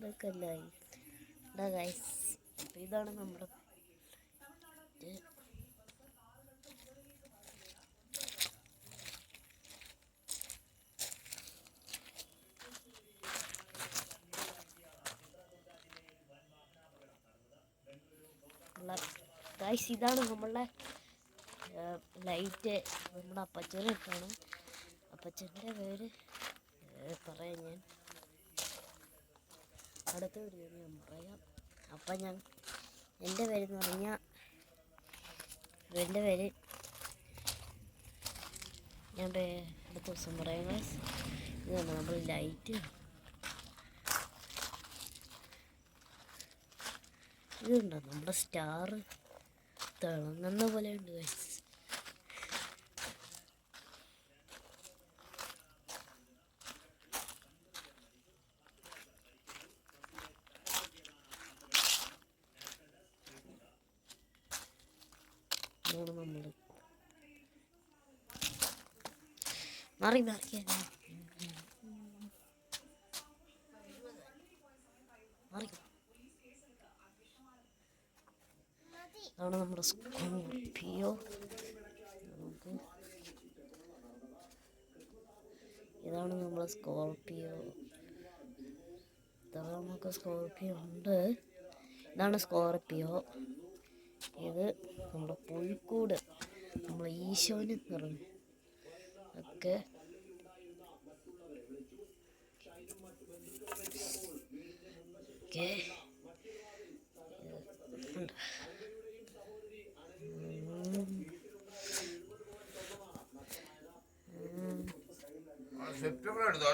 ഇതൊക്കെ അല്ലായി ഗൈസ്. അപ്പം ഇതാണ് നമ്മുടെ ഗൈസ്. ഇതാണ് നമ്മളുടെ ലൈറ്റ്. നമ്മുടെ അപ്പച്ചനിട്ടാണ്. അപ്പച്ചൻ്റെ പേര് പറയാം ഞാൻ അടുത്ത വീഡിയോ ഞാൻ പറയാം. അപ്പം എൻ്റെ പേരെന്ന് പറഞ്ഞാൽ എൻ്റെ പേര് ഞാൻ അടുത്ത ദിവസം പറയാം ഗൈസ്. ഇതാണ് നമ്മൾ ലൈറ്റ്. ഇതുണ്ടോ നമ്മുടെ സ്റ്റാർ തിളങ്ങുന്ന പോലെ ഉണ്ട് ഗൈസ്. നമ്മൾ മാറി മാറി അതാണ് നമ്മുടെ സ്കോർപിയോ. ഇതാണ് നമ്മുടെ സ്കോർപിയോ. ഇതാണ് നമുക്ക് സ്കോർപിയോ ഉണ്ട്. ഇതാണ് സ്കോർപിയോ. ഇത് നമ്മുടെ പുൽക്കൂട്, നമ്മൾ ഈശോന് പറഞ്ഞു ഒക്കെ സെപ്റ്റംബർ എടുത്തോ.